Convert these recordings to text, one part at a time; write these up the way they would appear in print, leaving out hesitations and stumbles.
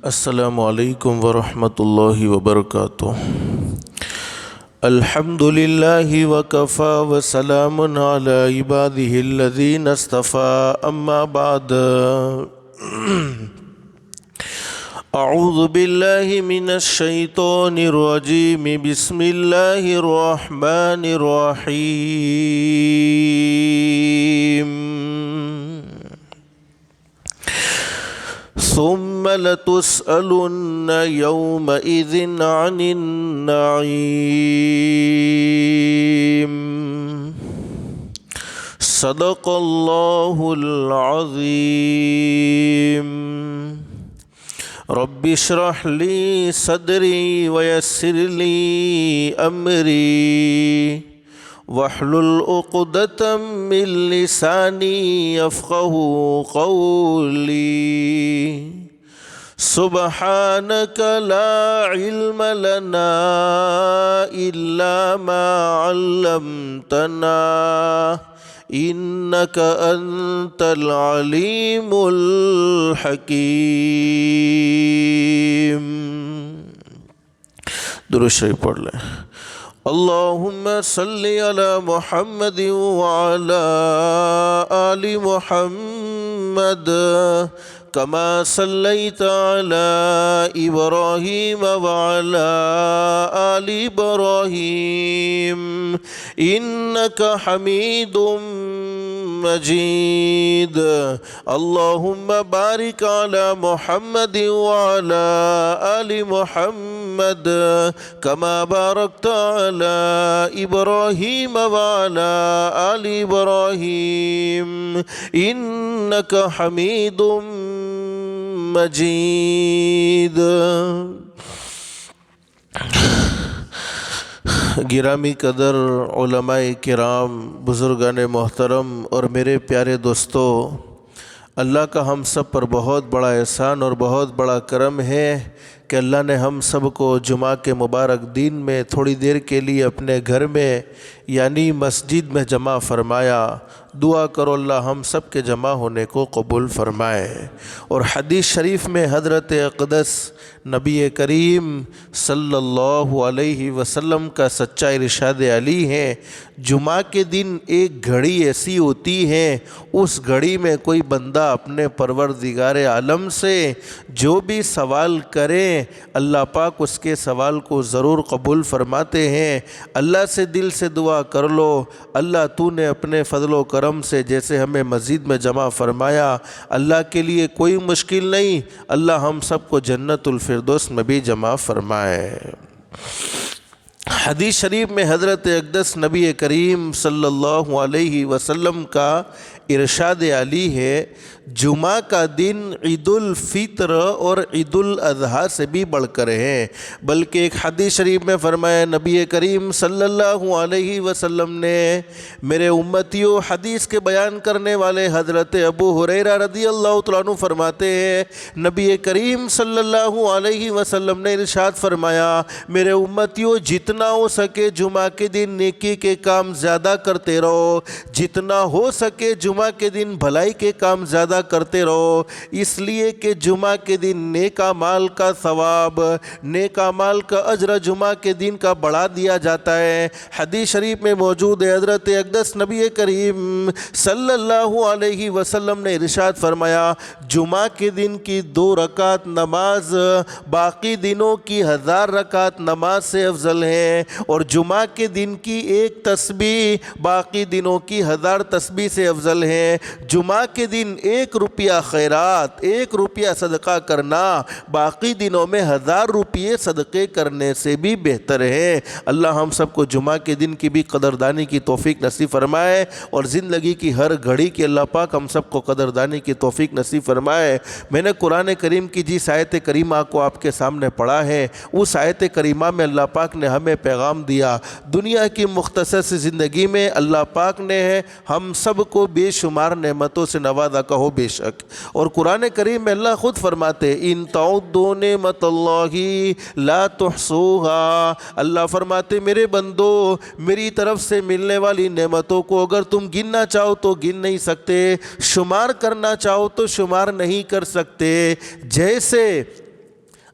السلام علیکم ورحمۃ اللہ وبرکاتہ۔ الحمد للہ وکفی وسلام علی عبادہ الذین اصطفی، اما بعد۔ اعوذ باللہ من الشیطان الرجیم، بسم اللہ الرحمن الرحیم۔ ثم لتسألن يومئذ عن النعيم۔ صدق اللہ العظیم۔ رب اشرح لی صدری ویسر لی امری واحلل عقدۃ من لسانی یفقہوا قولی۔ سبحانک لا علم لنا الا ما علمتنا انک انت العلیم الحکیم۔ درود شریف پڑھ لیں۔ اللہم صلی علی محمد وعلی آل محمد کما صلیت علی ابراہیم وعلی آل ابراہیم انک حمید مجید۔ اللہم بارک علی محمد وعلی آل محمد کما بارکت علی ابراہیم وعلی آل ابراہیم انک حمید مجید۔ گرامی قدر علماء کرام، بزرگان محترم اور میرے پیارے دوستو، اللہ کا ہم سب پر بہت بڑا احسان اور بہت بڑا کرم ہے کہ اللہ نے ہم سب کو جمعہ کے مبارک دن میں تھوڑی دیر کے لیے اپنے گھر میں یعنی مسجد میں جمع فرمایا۔ دعا کرو اللہ ہم سب کے جمع ہونے کو قبول فرمائے۔ اور حدیث شریف میں حضرت اقدس نبی کریم صلی اللہ علیہ وسلم کا سچا ارشاد علی ہے، جمعہ کے دن ایک گھڑی ایسی ہوتی ہے، اس گھڑی میں کوئی بندہ اپنے پروردگار عالم سے جو بھی سوال کرے اللہ پاک اس کے سوال کو ضرور قبول فرماتے ہیں۔ اللہ سے دل سے دعا کر لو، اللہ تو نے اپنے فضل و کرم سے جیسے ہمیں مسجد میں جمع فرمایا، اللہ کے لیے کوئی مشکل نہیں، اللہ ہم سب کو جنت الفردوس میں بھی جمع فرمائے۔ حدیث شریف میں حضرت اقدس نبی کریم صلی اللہ علیہ وسلم کا ارشاد علی ہے، جمعہ کا دن عید الفطر اور عید الاضحیٰ سے بھی بڑھ کر ہے، بلکہ ایک حدیث شریف میں فرمایا نبی کریم صلی اللہ علیہ وسلم نے، میرے امتیوں، حدیث کے بیان کرنے والے حضرت ابو ہریرہ رضی اللہ تعالیٰ عنہ فرماتے ہیں، نبی کریم صلی اللہ علیہ وسلم نے ارشاد فرمایا، میرے امتیوں جتنا ہو سکے جمعہ کے دن نیکی کے کام زیادہ کرتے رہو، جتنا ہو سکے جمعہ کے دن بھلائی کے کام زیادہ کرتے رہو، اس لیے کہ جمعہ کے دن نیک اعمال کا ثواب، نیک اعمال کا اجر جمعہ کے دن کا بڑھا دیا جاتا ہے۔ حدیث شریف میں موجود ہے، حضرت اقدس نبی کریم صلی اللہ علیہ وسلم نے ارشاد فرمایا، جمعہ کے دن کی 2 رکعت نماز باقی دنوں کی 1000 رکعت نماز سے افضل ہے، اور جمعہ کے دن کی 1 تسبیح باقی دنوں کی 1000 تسبیح سے افضل ہے۔ جمعہ کے دن 1 روپیہ خیرات، 1 روپیہ صدقہ کرنا باقی دنوں میں 1000 روپیے صدقے کرنے سے بھی بہتر ہے۔ اللہ ہم سب کو جمعہ کے دن کی بھی قدردانی کی توفیق نصیب فرمائے، اور زندگی کی ہر گھڑی کی اللہ پاک ہم سب کو قدردانی کی توفیق نصیب فرمائے۔ میں نے قرآن کریم کی جس آیت کریمہ کو آپ کے سامنے پڑھا ہے، اس آیت کریمہ میں اللہ پاک نے ہمیں پیغام دیا، دنیا کی مختصر سی زندگی میں اللہ پاک نے ہم سب کو بے شمار نعمتوں سے نوازا، کہو بے شک۔ اور قرآن کریم میں اللہ خود فرماتے، ان تعدوا نعمت اللہ لا تحصوها، اللہ فرماتے میرے بندو، میری طرف سے ملنے والی نعمتوں کو اگر تم گننا چاہو تو گن نہیں سکتے، شمار کرنا چاہو تو شمار نہیں کر سکتے۔ جیسے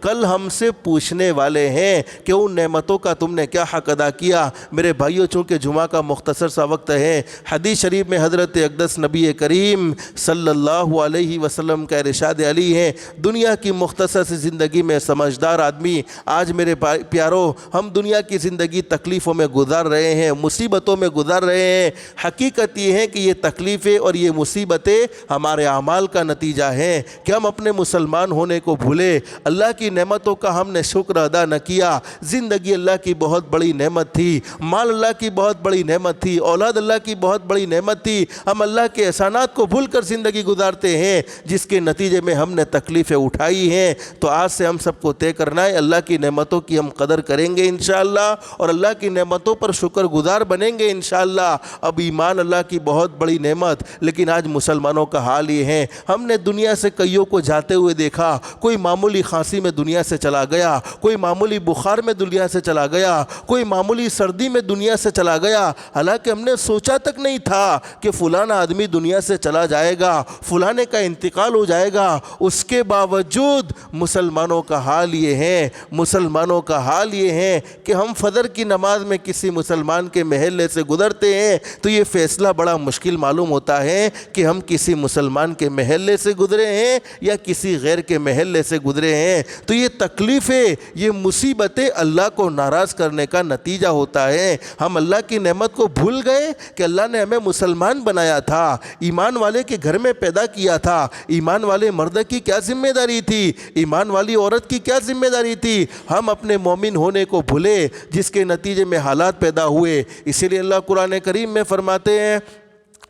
کل ہم سے پوچھنے والے ہیں کہ ان نعمتوں کا تم نے کیا حق ادا کیا۔ میرے بھائیوں، چونکہ جمعہ کا مختصر سا وقت ہے، حدیث شریف میں حضرت اقدس نبی کریم صلی اللہ علیہ وسلم کا ارشاد علی ہے، دنیا کی مختصر سی زندگی میں سمجھدار آدمی، آج میرے پیاروں ہم دنیا کی زندگی تکلیفوں میں گزار رہے ہیں، مصیبتوں میں گزار رہے ہیں۔ حقیقت یہ ہے کہ یہ تکلیفیں اور یہ مصیبتیں ہمارے اعمال کا نتیجہ ہیں کہ ہم اپنے مسلمان ہونے کو بھولے، اللہ کی نعمتوں کا ہم نے شکر ادا نہ کیا۔ زندگی اللہ کی بہت بڑی نعمت تھی، مال اللہ کی بہت بڑی نعمت تھی، اولاد اللہ کی بہت بڑی نعمت تھی، ہم اللہ کے احسانات کو بھول کر زندگی گزارتے ہیں، جس کے نتیجے میں ہم نے تکلیفیں اٹھائی ہیں۔ تو آج سے ہم سب کو طے کرنا ہے، اللہ کی نعمتوں کی ہم قدر کریں گے انشاءاللہ، اور اللہ کی نعمتوں پر شکر گزار بنیں گے انشاءاللہ۔ اب ایمان اللہ کی بہت بڑی نعمت، لیکن آج مسلمانوں کا حال یہ ہے، ہم نے دنیا سے کئیوں کو جاتے ہوئے دیکھا، کوئی معمولی کھانسی میں دنیا سے چلا گیا، کوئی معمولی بخار میں دنیا سے چلا گیا، کوئی معمولی سردی میں دنیا سے چلا گیا، حالانکہ ہم نے سوچا تک نہیں تھا کہ فلانا آدمی دنیا سے چلا جائے گا، فلانے کا انتقال ہو جائے گا۔ اس کے باوجود مسلمانوں کا حال یہ ہے، مسلمانوں کا حال یہ ہے کہ ہم فجر کی نماز میں کسی مسلمان کے محلے سے گزرتے ہیں تو یہ فیصلہ بڑا مشکل معلوم ہوتا ہے کہ ہم کسی مسلمان کے محلے سے گزرے ہیں یا کسی غیر کے محلے سے گزرے ہیں۔ تو یہ تکلیفیں، یہ مصیبتیں اللہ کو ناراض کرنے کا نتیجہ ہوتا ہے۔ ہم اللہ کی نعمت کو بھول گئے کہ اللہ نے ہمیں مسلمان بنایا تھا، ایمان والے کے گھر میں پیدا کیا تھا۔ ایمان والے مرد کی کیا ذمہ داری تھی، ایمان والی عورت کی کیا ذمہ داری تھی، ہم اپنے مومن ہونے کو بھولے، جس کے نتیجے میں حالات پیدا ہوئے۔ اسی لیے اللہ قرآن کریم میں فرماتے ہیں،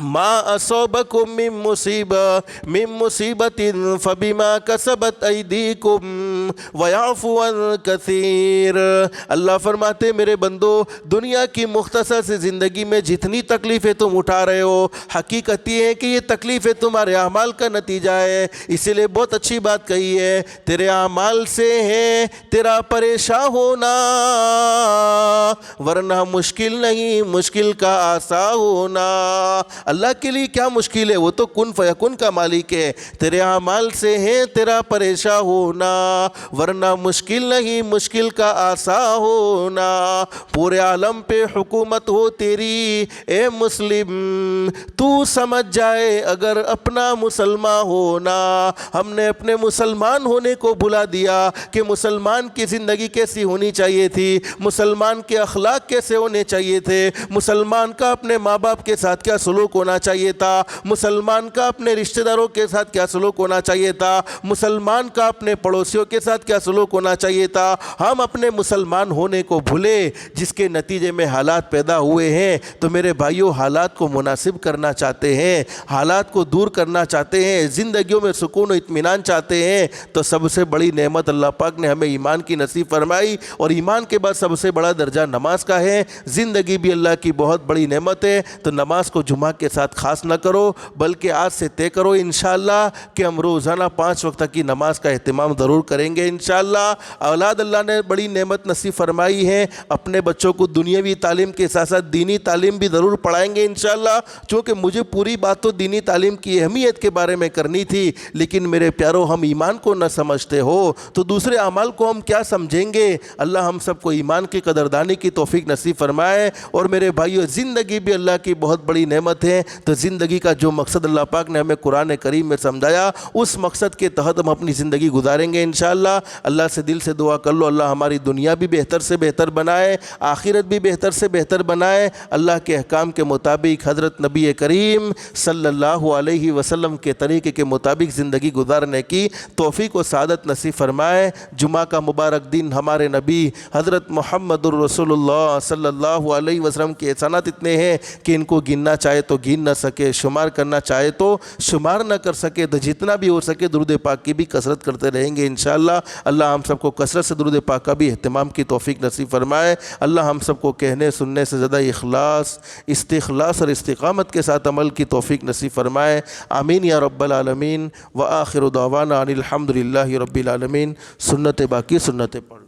ما اصابکم من مصیبت فبما کسبت ایدیکم ویعفو عن کثیر۔ اللہ فرماتے میرے بندو، دنیا کی مختصر سی زندگی میں جتنی تکلیفیں تم اٹھا رہے ہو، حقیقت یہ ہے کہ یہ تکلیفیں تمہارے اعمال کا نتیجہ ہے۔ اسی لیے بہت اچھی بات کہی ہے، تیرے اعمال سے ہے تیرا پریشان ہونا، ورنہ مشکل نہیں مشکل کا آسان ہونا۔ اللہ کے لیے کیا مشکل ہے، وہ تو کن فیکن کا مالک ہے۔ تیرے اعمال سے ہے تیرا پریشان ہونا، ورنہ مشکل نہیں مشکل کا آسان ہونا۔ پورے عالم پہ حکومت ہو تیری اے مسلم، تو سمجھ جائے اگر اپنا مسلمان ہونا۔ ہم نے اپنے مسلمان ہونے کو بھلا دیا کہ مسلمان کی زندگی کیسی ہونی چاہیے تھی، مسلمان کے اخلاق کیسے ہونے چاہیے تھے، مسلمان کا اپنے ماں باپ کے ساتھ کیا سلوک ہونا چاہیے تھا، مسلمان کا اپنے رشتہ داروں کے ساتھ کیا سلوک ہونا چاہیے تھا، مسلمان کا اپنے پڑوسیوں کے ساتھ کیا سلوک ہونا چاہیے تھا۔ ہم اپنے مسلمان ہونے کو بھولے، جس کے نتیجے میں حالات پیدا ہوئے ہیں۔ تو میرے بھائیوں، حالات کو مناسب کرنا چاہتے ہیں، حالات کو دور کرنا چاہتے ہیں، زندگیوں میں سکون و اطمینان چاہتے ہیں، تو سب سے بڑی نعمت اللہ پاک نے ہمیں ایمان کی نصیب فرمائی، اور ایمان کے بعد سب سے بڑا درجہ نماز کا ہے۔ زندگی بھی اللہ کی بہت بڑی نعمت ہے، تو نماز کو جمعہ کے ساتھ خاص نہ کرو، بلکہ آج سے طے کرو انشاءاللہ کہ ہم روزانہ 5 وقت کی نماز کا اہتمام ضرور کریں گے انشاءاللہ۔ اولاد اللہ نے بڑی نعمت نصیب فرمائی ہے، اپنے بچوں کو دنیاوی تعلیم کے ساتھ ساتھ دینی تعلیم بھی ضرور پڑھائیں گے انشاءاللہ، چونکہ مجھے پوری بات تو دینی تعلیم کی اہمیت کے بارے میں کرنی تھی، لیکن میرے پیاروں ہم ایمان کو نہ سمجھتے ہو تو دوسرے اعمال کو ہم کیا سمجھیں گے۔ اللہ ہم سب کو ایمان کی قدردانی کی توفیق نصیب فرمائے۔ اور میرے بھائیو، زندگی بھی اللہ کی بہت بڑی نعمت ہے، تو زندگی کا جو مقصد اللہ پاک نے ہمیں قرآن کریم میں سمجھایا، اس مقصد کے تحت ہم اپنی زندگی گزاریں گے انشاءاللہ۔ اللہ سے دل سے دعا کر لو، اللہ ہماری دنیا بھی بہتر سے بہتر بنائے، آخرت بھی بہتر سے بہتر بنائے، اللہ کے احکام کے مطابق حضرت نبی کریم صلی اللہ علیہ وسلم کے طریقے کے مطابق زندگی گزارنے کی توفیق و سعادت نصیب فرمائے۔ جمعہ کا مبارک دن ہمارے نبی حضرت محمد الرسول اللہ صلی اللہ علیہ وسلم کے احسانات اتنے ہیں کہ ان کو گننا چاہے تو گن نہ سکے، شمار کرنا چاہے تو شمار نہ کر سکے، تو جتنا بھی ہو سکے درود پاک کی بھی کثرت کرتے رہیں گے انشاءاللہ۔ اللہ ہم سب کو کثرت سے درود پاک کا بھی اہتمام کی توفیق نصیب فرمائے۔ اللہ ہم سب کو کہنے سننے سے زیادہ اخلاص، استخلاص اور استقامت کے ساتھ عمل کی توفیق نصیب فرمائے۔ آمین یا رب العالمین۔ وآخر دعوانا ان الحمد للہ رب العالمین۔ سنت باقی سنت پڑھ